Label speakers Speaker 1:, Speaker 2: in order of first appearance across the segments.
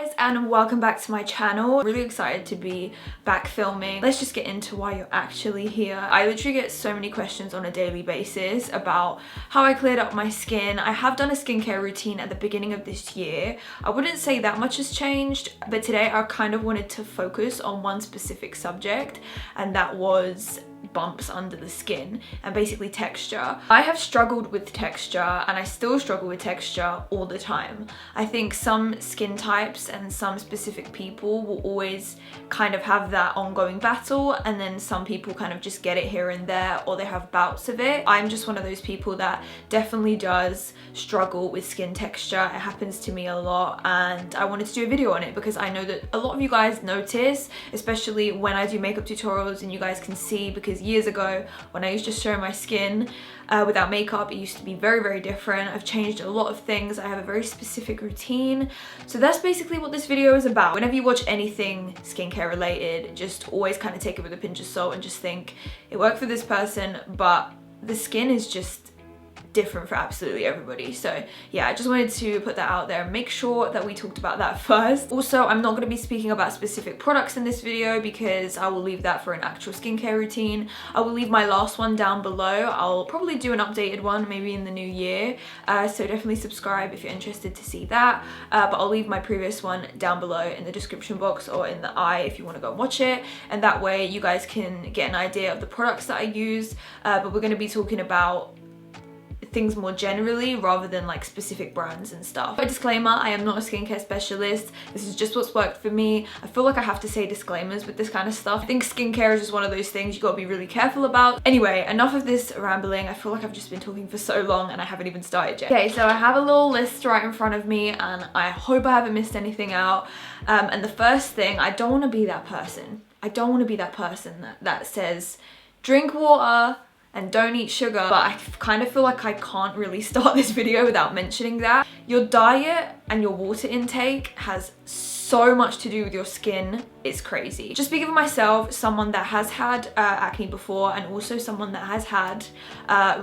Speaker 1: guys, and welcome back to my channel. Really excited to be back filming. Let's just get into why you're actually here. I literally get so many questions on a daily basis about how I cleared up my skin. I have done a skincare routine at the beginning of this year. I wouldn't say that much has changed, but today I kind of wanted to focus on one specific subject, and that was bumps under the skin and basically texture. I have struggled with texture, and I still struggle with texture all the time. I think some skin types and some specific people will always kind of have that ongoing battle, and then some people kind of just get it here and there, or they have bouts of it. I'm just one of those people that definitely does struggle with skin texture. It happens to me a lot, and I wanted to do a video on it because I know that a lot of you guys notice, especially when I do makeup tutorials, and you guys can see, because years ago when I used to show my skin without makeup, it used to be very different. I've changed a lot of things. I have a very specific routine. So that's basically what this video is about. Whenever you watch anything skincare related, just always kind of take it with a pinch of salt and just think it worked for this person, but the skin is just different for absolutely everybody. So yeah, I just wanted to put that out there and make sure that we talked about that first. Also, I'm not going to be speaking about specific products in this video because I will leave that for an actual skincare routine. I will leave my last one down below. I'll probably do an updated one maybe in the new year, so definitely subscribe if you're interested to see that, but I'll leave my previous one down below in the description box or in the eye if you want to go watch it, and that way you guys can get an idea of the products that I use, but we're going to be talking about things more generally rather than like specific brands and stuff. But disclaimer, I am not a skincare specialist. This is just what's worked for me. I feel like I have to say disclaimers with this kind of stuff. I think skincare is just one of those things you gotta be really careful about. Anyway, enough of this rambling. I feel like I've just been talking for so long and I haven't even started yet. Okay, so I have a little list right in front of me, and I hope I haven't missed anything out. And the first thing, I don't want to be that person. I don't want to be that person that says drink water and don't eat sugar, but I kind of feel like I can't really start this video without mentioning that. Your diet and your water intake has so much to do with your skin. It's crazy. Just speaking for myself, someone that has had acne before, and also someone that has had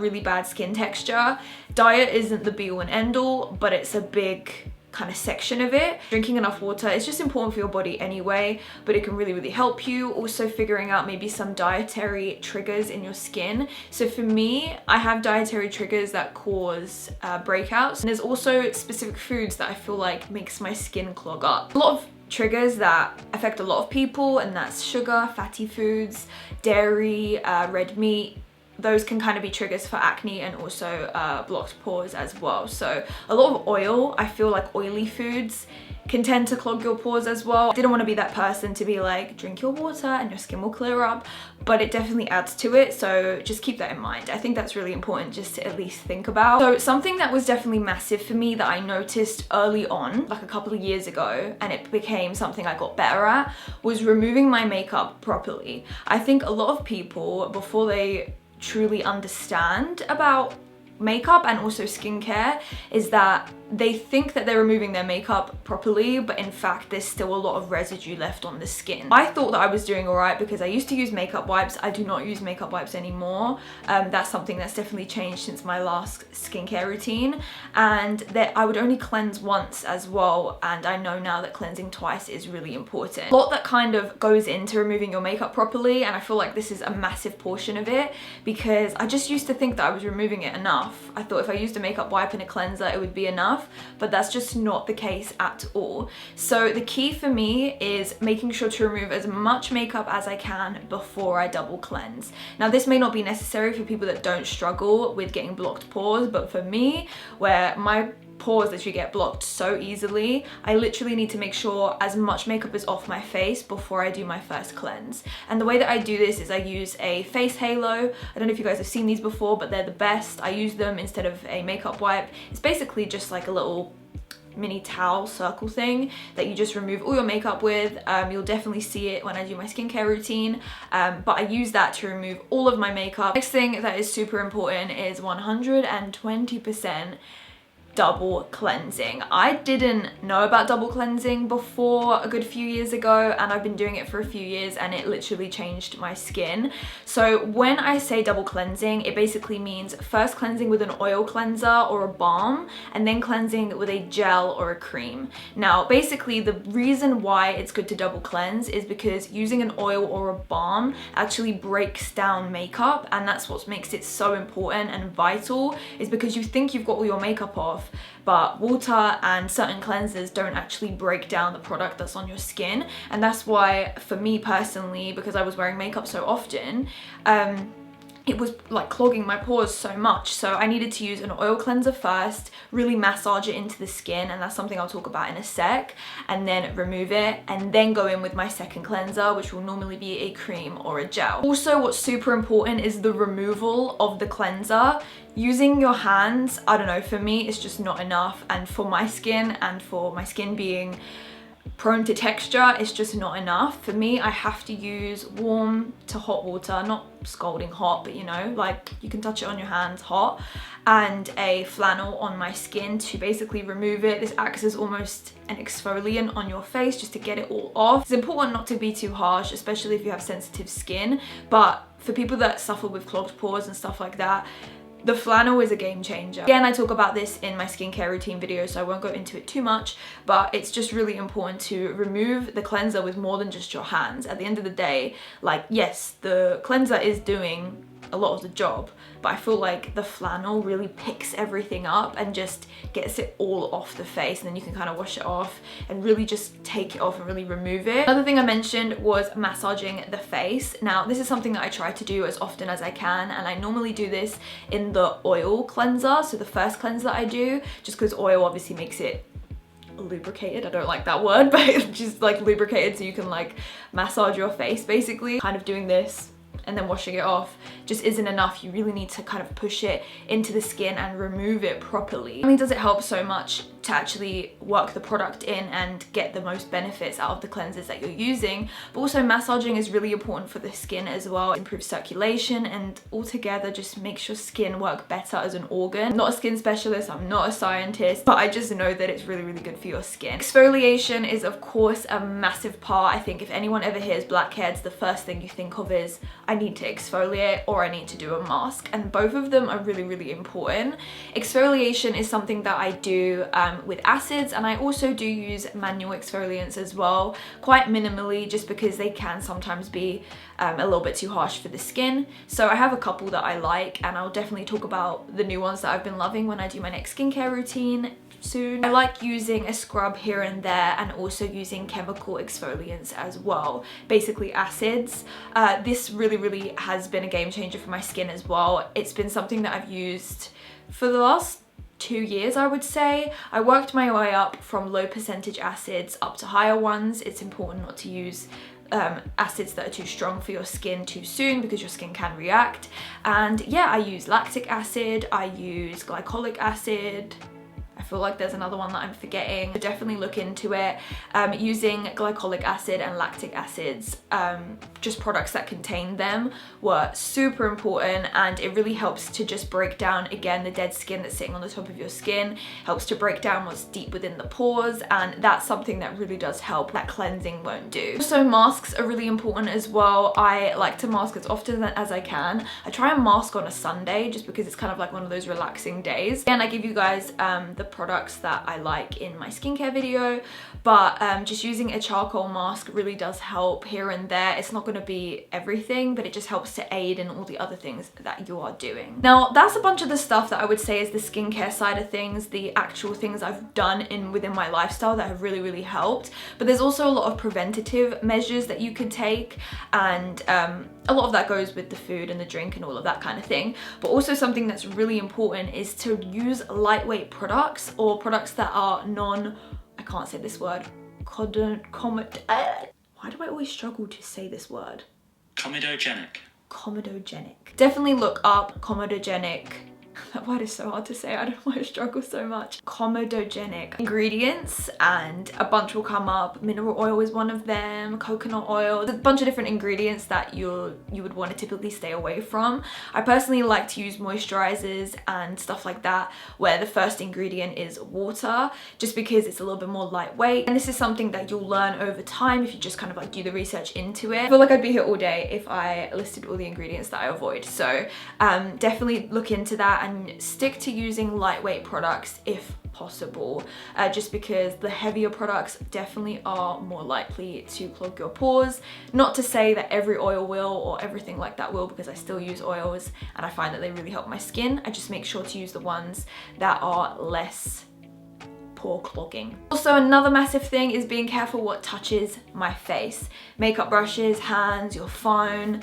Speaker 1: really bad skin texture, diet isn't the be all and end all, but it's a big kind of section of it. Drinking enough water is just important for your body anyway, but it can really help you. Also figuring out maybe some dietary triggers in your skin. So for me, I have dietary triggers that cause breakouts, and there's also specific foods that I feel like makes my skin clog up. A lot of triggers that affect a lot of people, and that's sugar, fatty foods, dairy, red meat. Those can kind of be triggers for acne, and also blocked pores as well. So a lot of oil, I feel like oily foods can tend to clog your pores as well. I didn't want to be that person to be like, drink your water and your skin will clear up, but it definitely adds to it, so just keep that in mind. I think that's really important just to at least think about. So something that was definitely massive for me that I noticed early on, like a couple of years ago, and it became something I got better at, was removing my makeup properly. I think a lot of people, before they truly understand about makeup and also skincare, is that they think that they're removing their makeup properly, but in fact there's still a lot of residue left on the skin. I thought that I was doing alright because I used to use makeup wipes. I do not use makeup wipes anymore. That's something that's definitely changed since my last skincare routine, and that I would only cleanse once as well, and I know now that cleansing twice is really important. A lot that kind of goes into removing your makeup properly, and I feel like this is a massive portion of it, because I just used to think that I was removing it enough. I thought if I used a makeup wipe and a cleanser it would be enough, but that's just not the case at all. So the key for me is making sure to remove as much makeup as I can before I double cleanse. Now this may not be necessary for people that don't struggle with getting blocked pores, but for me, where my pores that you get blocked so easily, I literally need to make sure as much makeup is off my face before I do my first cleanse. And the way that I do this is I use a face halo. I don't know if you guys have seen these before, but they're the best. I use them instead of a makeup wipe. It's basically just like a little mini towel circle thing that you just remove all your makeup with. You'll definitely see it when I do my skincare routine, but I use that to remove all of my makeup. Next thing that is super important is 120% double cleansing. I didn't know about double cleansing before a good few years ago, and I've been doing it for a few years, and it literally changed my skin. So when I say double cleansing, it basically means first cleansing with an oil cleanser or a balm, and then cleansing with a gel or a cream. Now basically the reason why it's good to double cleanse is because using an oil or a balm actually breaks down makeup, and that's what makes it so important and vital, is because you think you've got all your makeup off, but water and certain cleansers don't actually break down the product that's on your skin. And that's why for me personally, because I was wearing makeup so often, it was like clogging my pores so much. So I needed to use an oil cleanser first, really massage it into the skin, and that's something I'll talk about in a sec, and then remove it, and then go in with my second cleanser, which will normally be a cream or a gel. Also, what's super important is the removal of the cleanser. Using your hands, I don't know, for me it's just not enough, and for my skin, and for my skin being prone to texture, it's just not enough. For me, I have to use warm to hot water, not scalding hot, but you know, like you can touch it on your hands hot, and a flannel on my skin to basically remove it. This acts as almost an exfoliant on your face just to get it all off. It's important not to be too harsh, especially if you have sensitive skin, but for people that suffer with clogged pores and stuff like that, the flannel is a game changer. Again, I talk about this in my skincare routine video, so I won't go into it too much, but it's just really important to remove the cleanser with more than just your hands. At the end of the day, like, yes, the cleanser is doing a lot of the job, but I feel like the flannel really picks everything up and just gets it all off the face, and then you can kind of wash it off and really just take it off and really remove it. Another thing I mentioned was massaging the face. Now this is something that I try to do as often as I can, and I normally do this in the oil cleanser, so the first cleanser that I do, just because oil obviously makes it lubricated. I don't like that word, but it's just like lubricated, so you can like massage your face basically. Kind of doing this and then washing it off just isn't enough. You really need to kind of push it into the skin and remove it properly. Not only does it help so much to actually work the product in and get the most benefits out of the cleansers that you're using, but also massaging is really important for the skin as well. It improves circulation and altogether just makes your skin work better as an organ. I'm not a skin specialist, I'm not a scientist, but I just know that it's really, really good for your skin. Exfoliation is of course a massive part. I think if anyone ever hears blackheads, the first thing you think of is I need to exfoliate or I need to do a mask, and both of them are really, really important. Exfoliation is something that I do with acids, and I also do use manual exfoliants as well, quite minimally, just because they can sometimes be a little bit too harsh for the skin. So I have a couple that I like, and I'll definitely talk about the new ones that I've been loving when I do my next skincare routine soon. I like using a scrub here and there, and also using chemical exfoliants as well, basically acids. This really has been a game changer for my skin as well. It's been something that I've used for the last 2 years, I would say. I worked my way up from low percentage acids up to higher ones. It's important not to use acids that are too strong for your skin too soon, because your skin can react. And yeah, I use lactic acid, I use glycolic acid, I feel like there's another one that I'm forgetting. Definitely look into it. Using glycolic acid and lactic acids, just products that contain them, were super important, and it really helps to just break down, again, the dead skin that's sitting on the top of your skin, helps to break down what's deep within the pores, and that's something that really does help, that cleansing won't do. So masks are really important as well. I like to mask as often as I can. I try and mask on a Sunday just because it's kind of like one of those relaxing days. And I give you guys the products that I like in my skincare video, but just using a charcoal mask really does help here and there. It's not going to be everything, but it just helps to aid in all the other things that you are doing. Now that's a bunch of the stuff that I would say is the skincare side of things, the actual things I've done within my lifestyle that have really helped. But there's also a lot of preventative measures that you could take, and a lot of that goes with the food and the drink and all of that kind of thing. But also something that's really important is to use lightweight products, or products that are I can't say this word, why do I always struggle to say this word? Comedogenic. Definitely look up comedogenic That word is so hard to say, I don't know why I struggle so much. Comedogenic ingredients, and a bunch will come up. Mineral oil is one of them, coconut oil. There's a bunch of different ingredients that you would want to typically stay away from. I personally like to use moisturizers and stuff like that where the first ingredient is water, just because it's a little bit more lightweight. And this is something that you'll learn over time if you just kind of like do the research into it. I feel like I'd be here all day if I listed all the ingredients that I avoid. So definitely look into that and stick to using lightweight products if possible, just because the heavier products definitely are more likely to clog your pores. Not to say that every oil will or everything like that will, because I still use oils and I find that they really help my skin. I just make sure to use the ones that are less pore clogging. Also, another massive thing is being careful what touches my face. Makeup brushes, hands, your phone,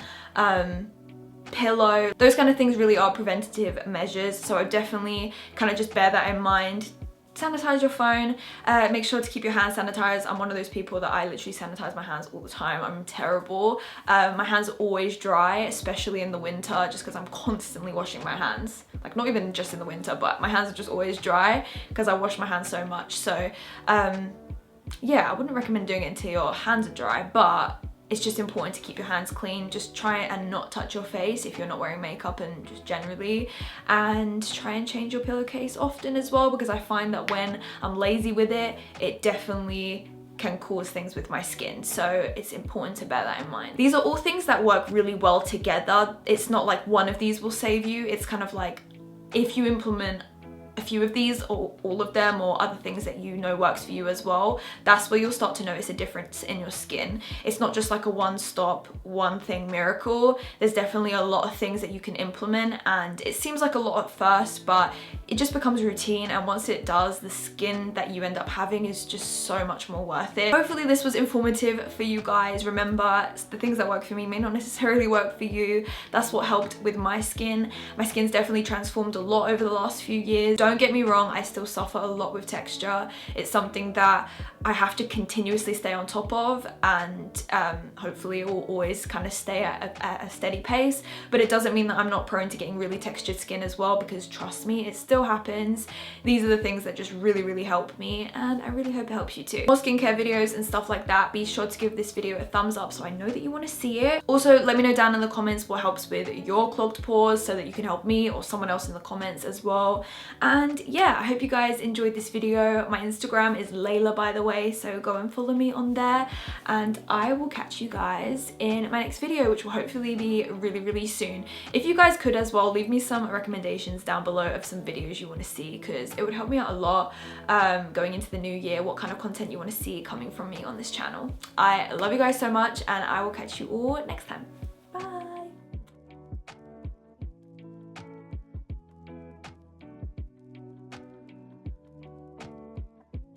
Speaker 1: pillow, those kind of things really are preventative measures, so I definitely kind of just bear that in mind. Sanitize your phone, make sure to keep your hands sanitized. I'm one of those people that I literally sanitize my hands all the time. I'm terrible. My hands are always dry, especially in the winter, just because I'm constantly washing my hands. Like, not even just in the winter, but my hands are just always dry because I wash my hands so much. So yeah, I wouldn't recommend doing it until your hands are dry, but it's just important to keep your hands clean. Just try and not touch your face if you're not wearing makeup, and just generally, and try and change your pillowcase often as well, because I find that when I'm lazy with it, it definitely can cause things with my skin. So it's important to bear that in mind. These are all things that work really well together. It's not like one of these will save you. It's kind of like if you implement a few of these or all of them, or other things that you know works for you as well, that's where you'll start to notice a difference in your skin. It's not just like a one-stop, one thing miracle. There's definitely a lot of things that you can implement, and it seems like a lot at first, but it just becomes routine, and once it does, the skin that you end up having is just so much more worth it. Hopefully this was informative for you guys. Remember, the things that work for me may not necessarily work for you. That's what helped with my skin. My skin's definitely transformed a lot over the last few years. Don't get me wrong, I still suffer a lot with texture. It's something that I have to continuously stay on top of, and hopefully it will always kind of stay at a steady pace, but it doesn't mean that I'm not prone to getting really textured skin as well, because trust me, it still happens. These are the things that just really help me, and I really hope it helps you too. More skincare videos and stuff like that, be sure to give this video a thumbs up so I know that you want to see it. Also, let me know down in the comments what helps with your clogged pores so that you can help me or someone else in the comments as well. And yeah, I hope you guys enjoyed this video. My Instagram is Leyla, by the way, so go and follow me on there, and I will catch you guys in my next video, which will hopefully be really soon. If you guys could as well, leave me some recommendations down below of some videos you want to see, because it would help me out a lot going into the new year, what kind of content you want to see coming from me on this channel. I love you guys so much, and I will catch you all next time.